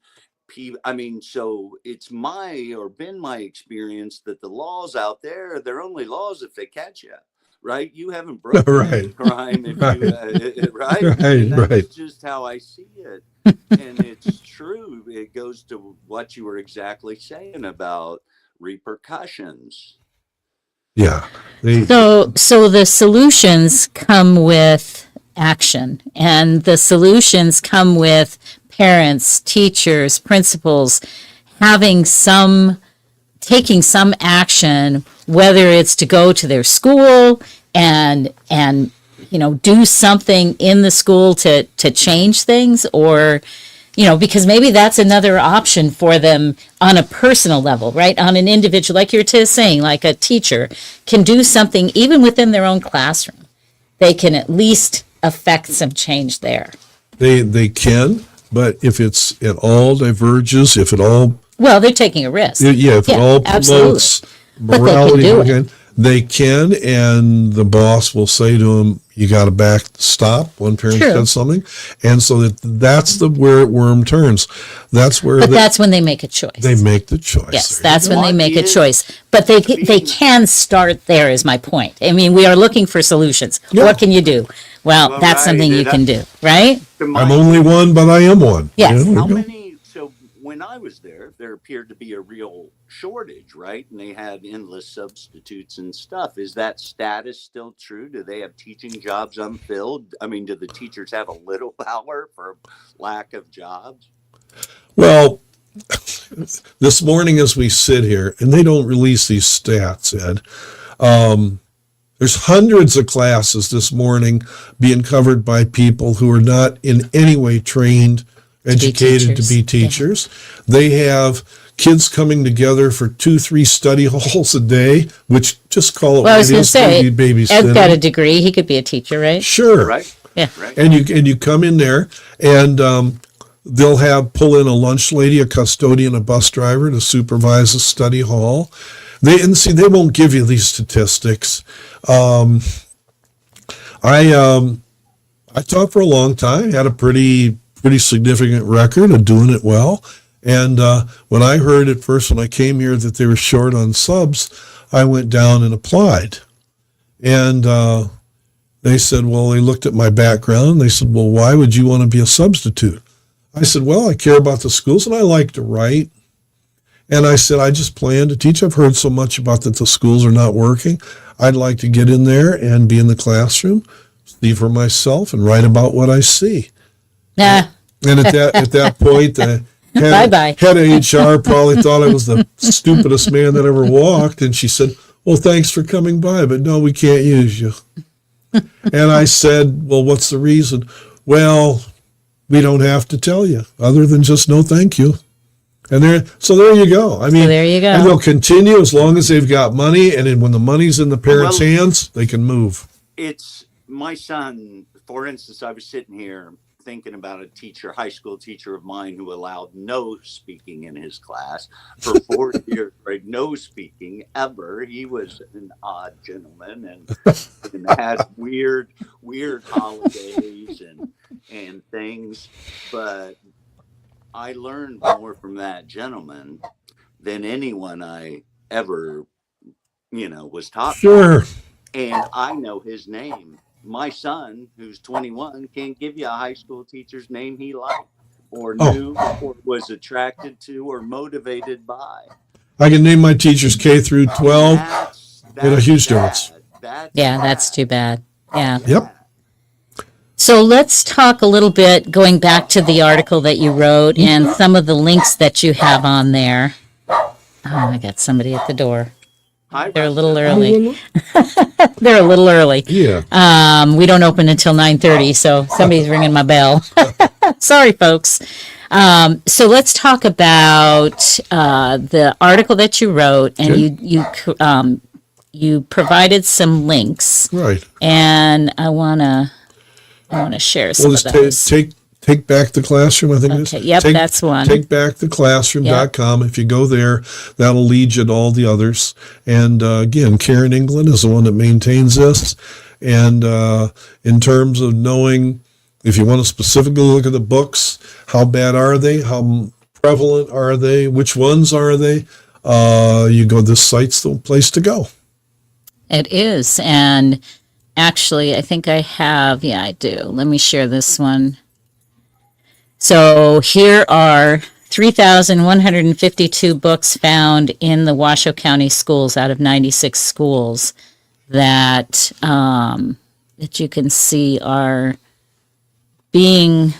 I mean, so it's been my experience that the laws out there, they're only laws if they catch you, right? You haven't broken any Right. crime if Right. you, right? And Right. that's just how I see it. And it's true. It goes to what you were exactly saying about repercussions. Yeah. So the solutions come with action, and the solutions come with parents, teachers, principals taking some action, whether it's to go to their school and do something in the school to change things, or because maybe that's another option for them on a personal level, right? On an individual, like you're saying, like a teacher can do something even within their own classroom. They can at least affect some change there. They can, but if it all diverges, if it all They're taking a risk. if it all absolutely. promotes But morality, they can do it. they can, and the boss will say to them, "You got to stop." One parent True. said something, and so that's where worm turns. That's where That's when they make a choice. they make the choice. Yes, There that's you when they What make a is choice. But they can start there, is my point. I mean, we are looking for solutions. Yeah. What can you do? Well, Well, that's right, something you can do, right? go. I'm only one, but I am one. Yes. There How you go. many? So when I was there appeared to be a real shortage, right? And they had endless substitutes and stuff. Is that status still true? Do they have teaching jobs unfilled? I mean, do the teachers have a little power for lack of jobs? Well, this morning as we sit here, and they don't release these stats, Ed, there's hundreds of classes this morning being covered by people who are not in any way trained, educated to be teachers. They have kids coming together for 2-3 study halls a day, which just call it Well, I what was it going to is, say, babysitting. Ed's got a degree. He could be a teacher, right? Sure. Right. Yeah. Right. And you come in there, and they'll pull in a lunch lady, a custodian, a bus driver to supervise a study hall. They won't give you these statistics. I taught for a long time, had a pretty significant record of doing it well. And when I heard at first, when I came here, that they were short on subs, I went down and applied. And they said, well, they looked at my background. They said, well, why would you want to be a substitute? I said, well, I care about the schools and I like to write. And I said, I just plan to teach. I've heard so much about that the schools are not working. I'd like to get in there and be in the classroom, see for myself, and write about what I see. Nah. And at that point, the Bye-bye. head of HR probably thought I was the stupidest man that ever walked. And she said, well, thanks for coming by, but no, we can't use you. And I said, well, what's the reason? Well, we don't have to tell you, other than just no thank you. And there you go. I mean, there you go. And they'll continue as long as they've got money. And then when the money's in the parents' hands, they can move. It's my son, for instance. I was sitting here thinking about a high school teacher of mine who allowed no speaking in his class for 4 years, right? No speaking ever. He was an odd gentleman and had weird holidays and things. But I learned more from that gentleman than anyone I ever, was taught. Sure. And I know his name. My son, who's 21, can't give you a high school teacher's name he liked or knew or was attracted to or motivated by. I can name my teachers K through 12. That's a huge difference. That's too bad. Yeah. Yep. So let's talk a little bit, going back to the article that you wrote and some of the links that you have on there. Oh, I got somebody at the door. They're a little early. They're a little early. Yeah. We don't open until 9:30, so somebody's ringing my bell. Sorry, folks. So let's talk about the article that you wrote, and you provided some links. Right. And I wanna share some Well, of those. just take back the classroom. I think it is. Okay, yep, that's one. Takebacktheclassroom.com. If you go there, that'll lead you to all the others. And again, Karen England is the one that maintains this. And in terms of knowing, if you want to specifically look at the books, how bad are they? How prevalent are they? Which ones are they? You go, this site's the place to go. It is. And actually, I think I have, yeah, I do. Let me share this one. So here are 3,152 books found in the Washoe County schools out of 96 schools that that you can see are being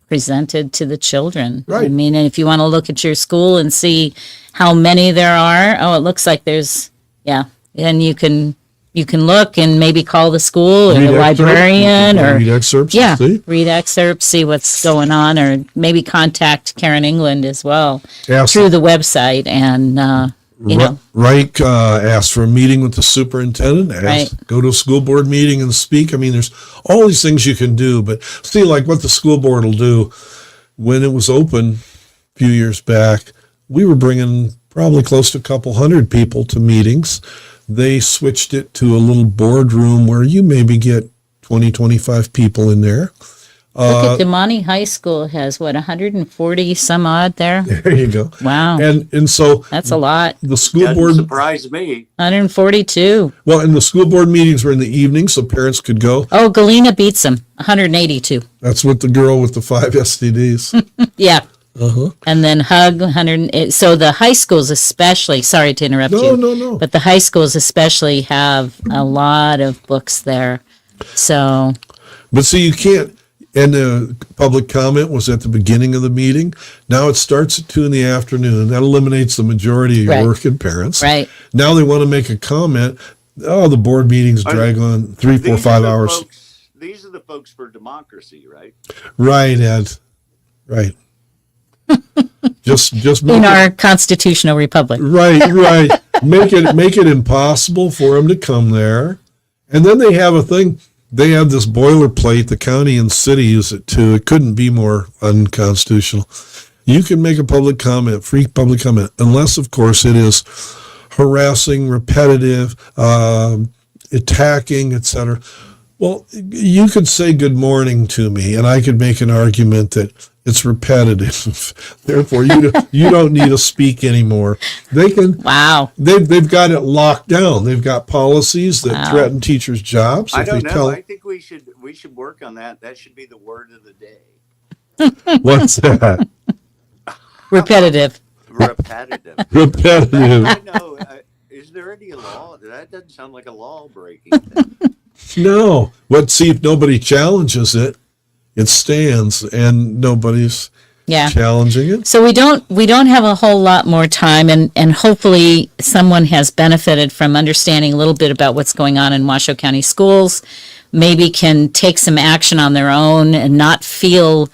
presented to the children. Right. I mean, and if you want to look at your school and see how many there are, oh, it looks like there's, yeah, and you can look and maybe call the school or Read the excerpts. librarian or Read excerpts. yeah, See? read excerpts, see what's going on, or maybe contact Karen England as well Ask- through the website. And you know, Reich asked for a meeting with the superintendent. Right. Go to a school board meeting and speak. I mean, there's all these things you can do. But see, like what the school board will do, when it was open a few years back, we were bringing probably close to a couple hundred people to meetings. They switched it to a little boardroom where you maybe get 20, 25 people in there. look at Damani High School has, what, 140 some odd there? There you go. Wow. And so That's a lot. the school Doesn't board, surprise me. 142. well, and the school board meetings were in the evening, so parents could go. Oh, Galena beats them, 182. That's what the girl with the 5 STDs. Yeah. Uh-huh. And then Hug 100. So the high schools especially, sorry to interrupt you. No. But the high schools especially have a lot of books there. So, But see, you can't, and the public comment was at the beginning of the meeting. Now it starts at 2 p.m. That eliminates the majority of your Right. working parents. right. Now they want to make a comment. Oh, the board meetings drag on 3, 4, 5 hours. These are the folks for democracy, right? Right, Ed. Right. just make In it, our constitutional republic. right. Make it impossible for them to come there. And then they have a thing. They have this boilerplate. The county and city use it too. It couldn't be more unconstitutional. You can make a public comment, free public comment, unless, of course, it is harassing, repetitive, attacking, etc. Well, you could say good morning to me, and I could make an argument that it's repetitive. Therefore, you don't need to speak anymore. They can. Wow. They've got it locked down. They've got policies that threaten teachers' jobs. I If don't they know. I think we should work on that. That should be the word of the day. What's that? Repetitive. Repetitive. Repetitive. I know. Is there any law? That doesn't sound like a law-breaking thing. No. But see, if nobody challenges it, it stands, and nobody's Yeah. challenging it. So we don't have a whole lot more time, and hopefully someone has benefited from understanding a little bit about what's going on in Washoe County schools, maybe can take some action on their own and not feel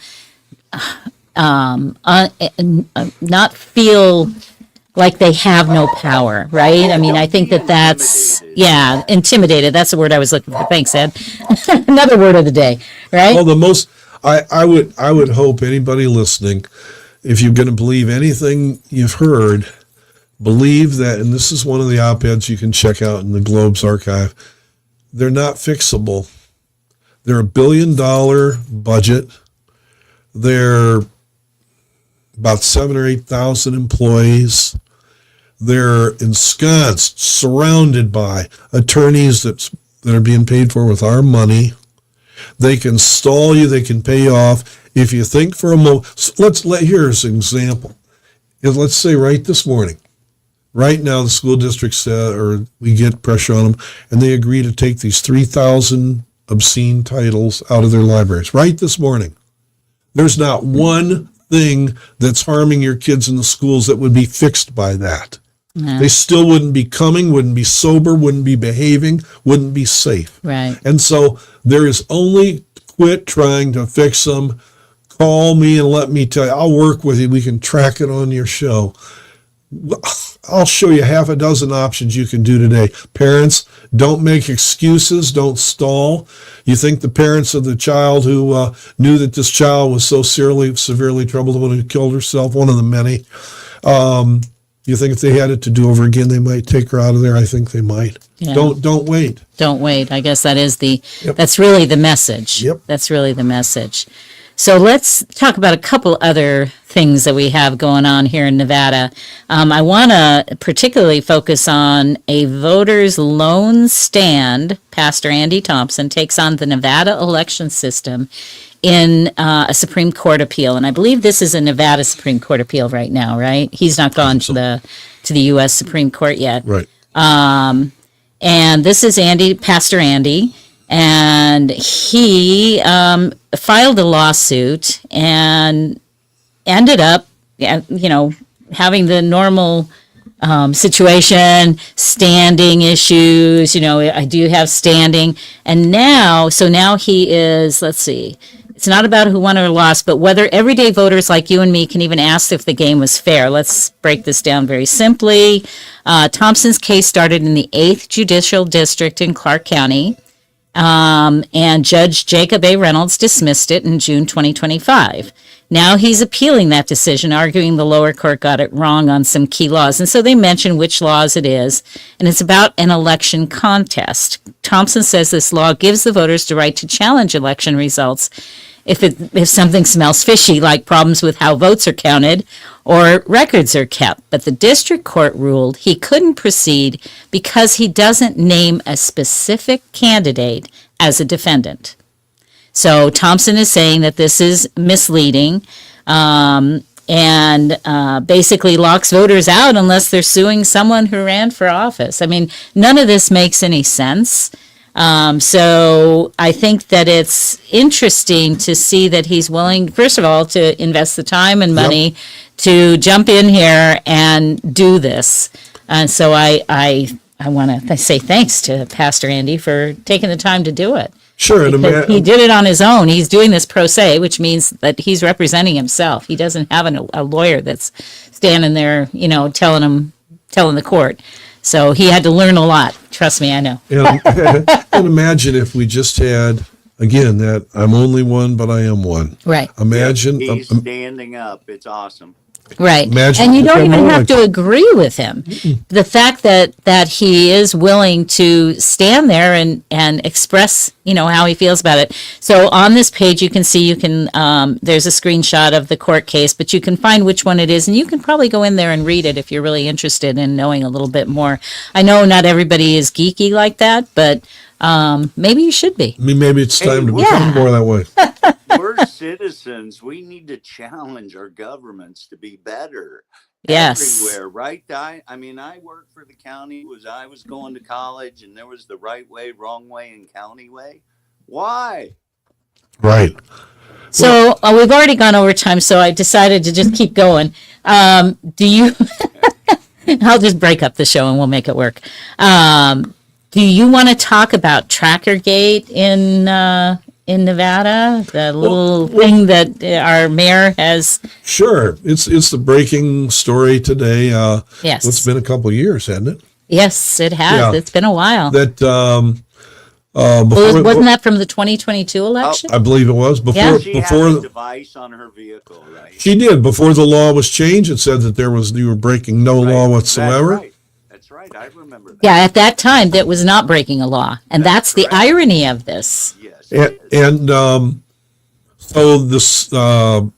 like they have no power, right? I mean, I think that's, yeah, intimidated. That's the word I was looking for. Thanks, Ed. Another word of the day, right? Well, I would hope anybody listening, if you're going to believe anything you've heard, believe that, and this is one of the op-eds you can check out in the Globe's archive, they're not fixable. They're $1 billion budget. They're about 7,000 or 8,000 employees. They're ensconced, surrounded by attorneys that are being paid for with our money. They can stall you. They can pay you off. If you think for a moment, here's an example. Let's say right this morning, right now the school district said, or we get pressure on them, and they agree to take these 3,000 obscene titles out of their libraries. Right this morning. There's not one thing that's harming your kids in the schools that would be fixed by that. No. They still wouldn't be coming, wouldn't be sober, wouldn't be behaving, wouldn't be safe. Right. And so there is only quit trying to fix them. Call me and let me tell you. I'll work with you. We can track it on your show. I'll show you half a dozen options you can do today. Parents, don't make excuses. Don't stall. You think the parents of the child who knew that this child was so severely troubled, the one who killed herself, one of the many, you think if they had it to do over again, they might take her out of there? I think they might. Yeah. Don't wait. Don't wait. I guess that is Yep. that's really the message. Yep. That's really the message. So let's talk about a couple other things that we have going on here in Nevada. I want to particularly focus on a voters' lone stand. Pastor Andy Thompson takes on the Nevada election system in a Supreme Court appeal, and I believe this is a Nevada Supreme Court appeal right now, right? He's not gone to the U.S. Supreme Court yet, Right. and this is Pastor Andy, and he filed a lawsuit and ended up, having the normal situation, standing issues. I do have standing, and now he is. Let's see. It's not about who won or lost, but whether everyday voters like you and me can even ask if the game was fair. Let's break this down very simply. Thompson's case started in the 8th Judicial District in Clark County, and Judge Jacob A. Reynolds dismissed it in June 2025. Now he's appealing that decision, arguing the lower court got it wrong on some key laws. And so they mention which laws it is, and it's about an election contest. Thompson says this law gives the voters the right to challenge election results if something smells fishy, like problems with how votes are counted or records are kept. But the district court ruled he couldn't proceed because he doesn't name a specific candidate as a defendant. So Thompson is saying that this is misleading, and basically locks voters out unless they're suing someone who ran for office. I mean, none of this makes any sense. So I think that it's interesting to see that he's willing, first of all, to invest the time and money to jump in here and do this. And so I want to say thanks to Pastor Andy for taking the time to do it. Sure. And he did it on his own. He's doing this pro se, which means that he's representing himself. He doesn't have a lawyer that's standing there, telling the court. So he had to learn a lot. Trust me, I know. And imagine if we just had, again, that I'm only one, but I am one. Right. Imagine. He's standing up. It's awesome. Right. Imagine and you don't even have to agree with him. The fact that he is willing to stand there and express, how he feels about it. So on this page, you can see, there's a screenshot of the court case, but you can find which one it is, and you can probably go in there and read it if you're really interested in knowing a little bit more. I know not everybody is geeky like that, but maybe you should be. Maybe it's time to become more that way. We're citizens. We need to challenge our governments to be better. Yes. Everywhere, right? I worked for the county. I was going to college, and there was the right way, wrong way, and county way. Why? Right. So we've already gone over time, so I decided to just keep going. Do you? I'll just break up the show and we'll make it work. Do you want to talk about Trackergate in Nevada, the little thing that our mayor has? Sure. It's the breaking story today. Yes. It's been a couple of years, hasn't it? Yes, it has. Yeah. It's been a while. That Wasn't that from the 2022 election? I believe it was before. Yeah. She had Before a device on her vehicle, right? she did, before the law was changed, it said that you were breaking no law whatsoever. That's right. I remember that. Yeah, at that time, that was not breaking a law. And that's the irony of this. Yes. And so this the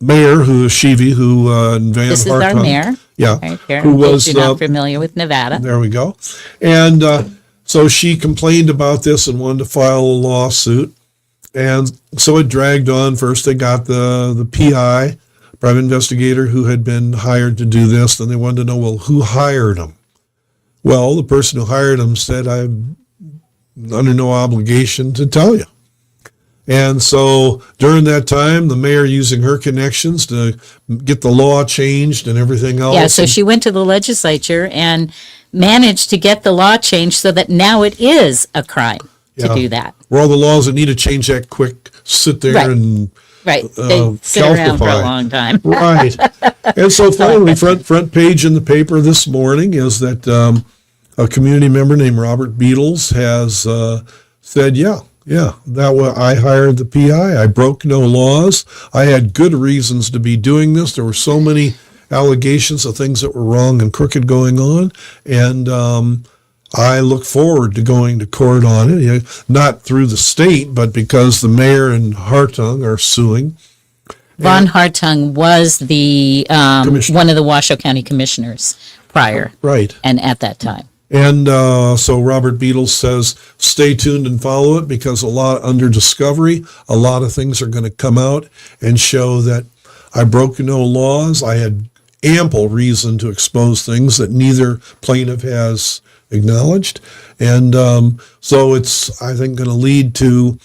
mayor, who is Shivi, who in Van This is our Hartung, mayor. yeah, Right here. who In case was you're not familiar with Nevada. there we go, and so she complained about this and wanted to file a lawsuit, and so it dragged on. First, they got the PI, private investigator, who had been hired to do this. Then they wanted to know, well, who hired him? Well, the person who hired him said, I'm under no obligation to tell you. And so during that time, the mayor, using her connections to get the law changed and everything else. Yeah, so she went to the legislature and managed to get the law changed so that now it is a crime to do that. Where all the laws that need to change that quick sit there Right. and Right. They sit around for a calcify. long time. Right. And so finally, front page in the paper this morning is that a community member named Robert Beatles has said, I hired the PI. I broke no laws. I had good reasons to be doing this. There were so many allegations of things that were wrong and crooked going on. And I look forward to going to court on it, not through the state, but because the mayor and Hartung are suing. Von Hartung was the Commissioner. one of the Washoe County commissioners prior Right. and at that time. And so Robert Beatles says, stay tuned and follow it, because under discovery, a lot of things are going to come out and show that I broke no laws. I had ample reason to expose things that neither plaintiff has acknowledged. And so it's, I think, going to lead to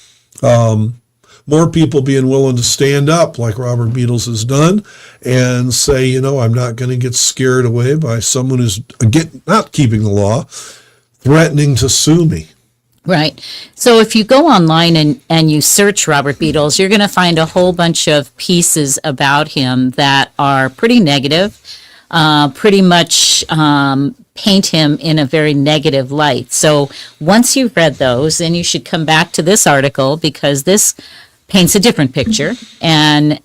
more people being willing to stand up like Robert Beatles has done and say, I'm not going to get scared away by someone who's, again, not keeping the law, threatening to sue me. Right. So if you go online and you search Robert Beatles, you're going to find a whole bunch of pieces about him that are pretty negative, pretty much paint him in a very negative light. So once you've read those, then you should come back to this article, because this paints a different picture and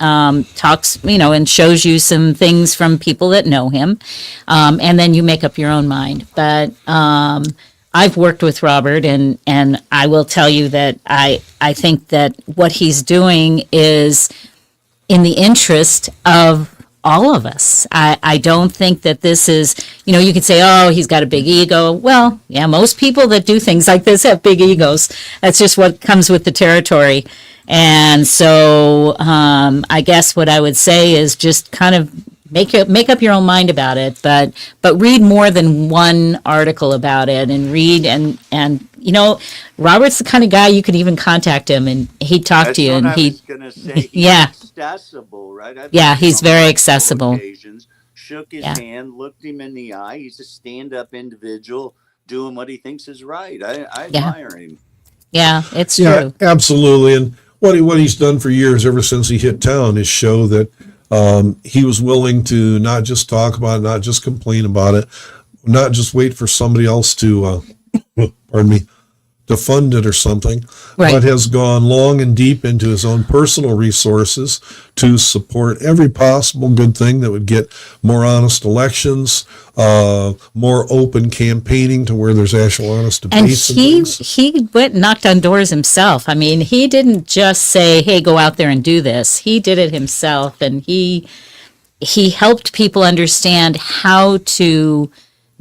talks, and shows you some things from people that know him. And then you make up your own mind. But I've worked with Robert, and I will tell you that I think that what he's doing is in the interest of all of us. I don't think that this is, you could say, oh, he's got a big ego. Well, yeah, most people that do things like this have big egos. That's just what comes with the territory. And so I guess what I would say is just kind of make up your own mind about it, but read more than one article about it, and read and Robert's the kind of guy you could even contact him and he'd talk to you, and he's accessible, right? He's very accessible. Occasions, shook his hand, looked him in the eye. He's a stand-up individual doing what he thinks is right. I admire him. Yeah, it's true. Absolutely. And what he's done for years, ever since he hit town, is show that he was willing to not just talk about it, not just complain about it, not just wait for somebody else to, to fund it or something, but has gone long and deep into his own personal resources to support every possible good thing that would get more honest elections, more open campaigning to where there's actual honest debates. And he went and knocked on doors himself. I mean, he didn't just say, hey, go out there and do this. He did it himself, and he helped people understand how to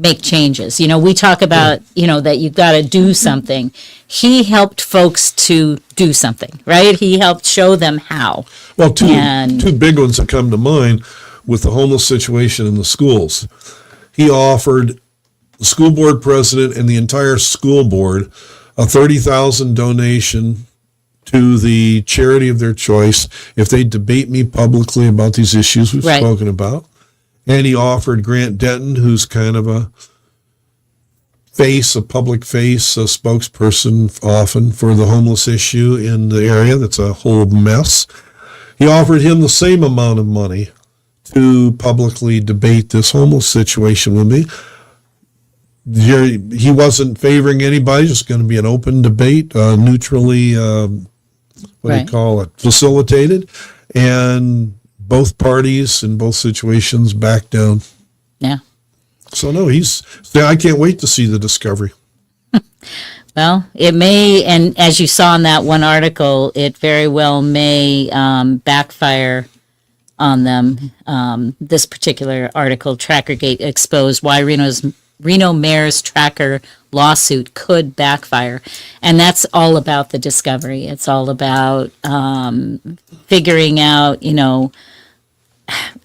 make changes. We talk about, that you've got to do something. He helped folks to do something, right? He helped show them how. Well, two big ones that come to mind with the homeless situation in the schools. He offered the school board president and the entire school board a $30,000 donation to the charity of their choice if they debate me publicly about these issues we've spoken about. And he offered Grant Denton, who's kind of a public face, a spokesperson often for the homeless issue in the area that's a whole mess. He offered him the same amount of money to publicly debate this homeless situation with me. He wasn't favoring anybody, just going to be an open debate, neutrally, facilitated. And both parties in both situations back down. Yeah. So no, I can't wait to see the discovery. Well, it may, and as you saw in that one article, it very well may backfire on them. This particular article, Trackergate exposed why Reno mayor's tracker lawsuit could backfire. And that's all about the discovery. It's all about figuring out,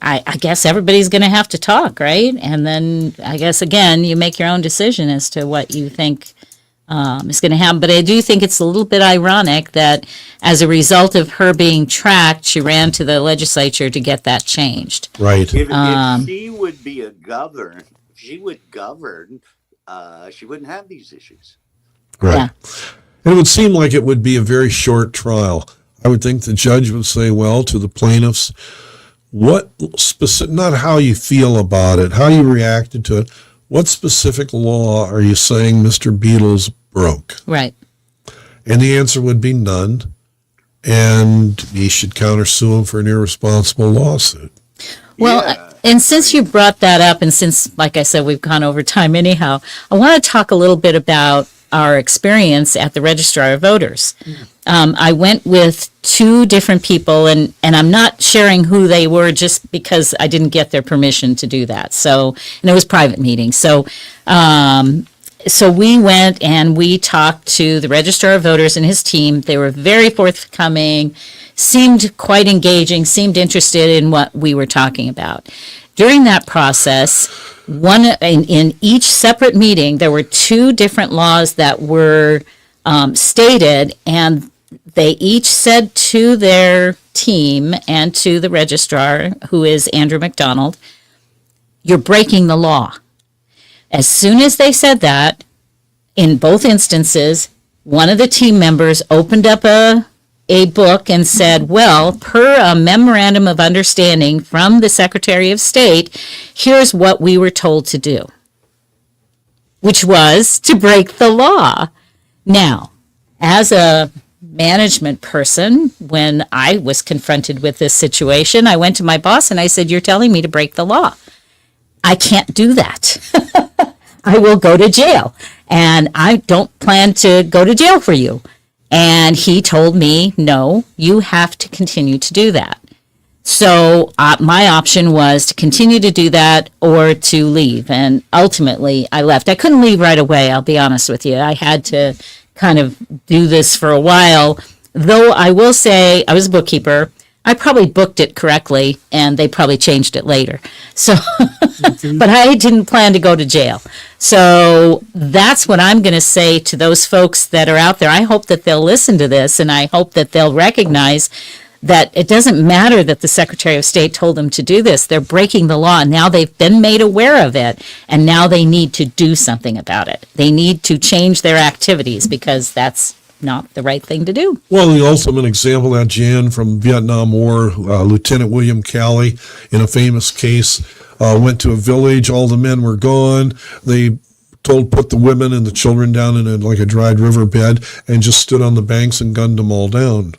I guess everybody's going to have to talk, right? And then I guess, again, you make your own decision as to what you think is going to happen. But I do think it's a little bit ironic that as a result of her being tracked, she ran to the legislature to get that changed. Right. If she would be she would govern, she wouldn't have these issues. Right. Yeah. And it would seem like it would be a very short trial. I would think the judge would say, well, to the plaintiffs, what specific, not how you feel about it, how you reacted to it, what specific law are you saying Mr. Beatles broke? Right. And the answer would be none. And he should countersue him for an irresponsible lawsuit. Well, and since you brought that up, and since, like I said, we've gone over time anyhow, I want to talk a little bit about our experience at the Registrar of Voters. I went with two different people, and I'm not sharing who they were just because I didn't get their permission to do that. So, and it was private meeting. So, so we went and we talked to the Registrar of Voters and his team. They were very forthcoming, seemed quite engaging, seemed interested in what we were talking about. During that process, in each separate meeting, there were two different laws that were stated, and they each said to their team and to the registrar, who is Andrew McDonald, "You're breaking the law." As soon as they said that, in both instances, one of the team members opened up a book and said, well, per a memorandum of understanding from the Secretary of State, here's what we were told to do, which was to break the law. Now, as a management person, when I was confronted with this situation, I went to my boss and I said, "You're telling me to break the law. I can't do that. I will go to jail, and I don't plan to go to jail for you." And he told me, "No, you have to continue to do that." So my option was to continue to do that or to leave. And ultimately, I left. I couldn't leave right away, I'll be honest with you. I had to kind of do this for a while. Though I will say, I was a bookkeeper. I probably booked it correctly, and they probably changed it later. So, but I didn't plan to go to jail. So that's what I'm going to say to those folks that are out there. I hope that they'll listen to this, and I hope that they'll recognize that it doesn't matter that the Secretary of State told them to do this. They're breaking the law, and now they've been made aware of it, and now they need to do something about it. They need to change their activities because that's not the right thing to do. Well, the ultimate example of that, Jan, from Vietnam War, Lieutenant William Calley, in a famous case, went to a village. All the men were gone. They put the women and the children down in like a dried riverbed and just stood on the banks and gunned them all down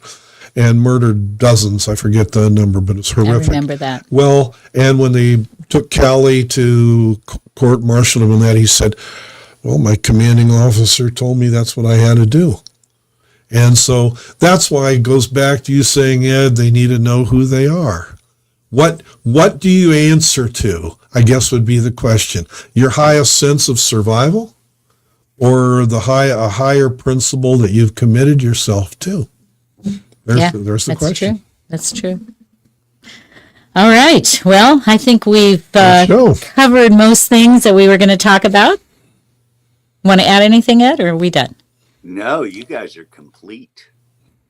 and murdered dozens. I forget the number, but it's horrific. I remember that. Well, and when they took Calley to court-martialed him and that, he said, "Well, my commanding officer told me that's what I had to do." And so that's why it goes back to you saying, Ed, they need to know who they are. What do you answer to, I guess would be the question. Your highest sense of survival, or a higher principle that you've committed yourself to? There's the question. That's true. All right. Well, I think we've covered most things that we were going to talk about. Want to add anything, Ed, or are we done? No, you guys are complete.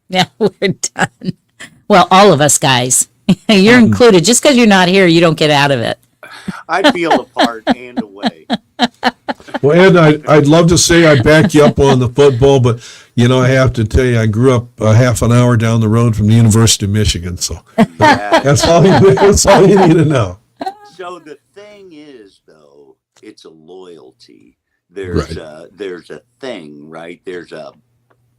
Yeah, we're done. Well, all of us guys. You're included. Just because you're not here, you don't get out of it. I feel a part and away. Well, Ed, I'd love to say I back you up on the football, but, I have to tell you, I grew up half an hour down the road from the University of Michigan, so that's all you need to know. So the thing is, though, it's a loyalty. There's a thing, right? There's a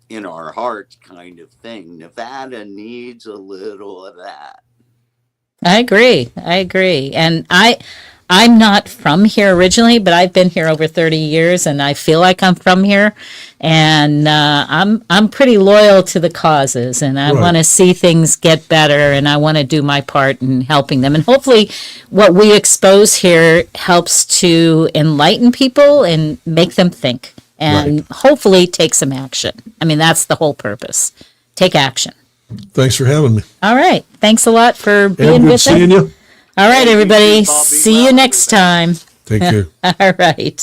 in our hearts kind of thing. Nevada needs a little of that. I agree. And I'm not from here originally, but I've been here over 30 years, and I feel like I'm from here. And I'm pretty loyal to the causes, and I want to see things get better, and I want to do my part in helping them. And hopefully what we expose here helps to enlighten people and make them think, and hopefully take some action. I mean, that's the whole purpose. Take action. Thanks for having me. All right. Thanks a lot for being with us. Seeing you. All right, everybody. See you next time. Take care. All right.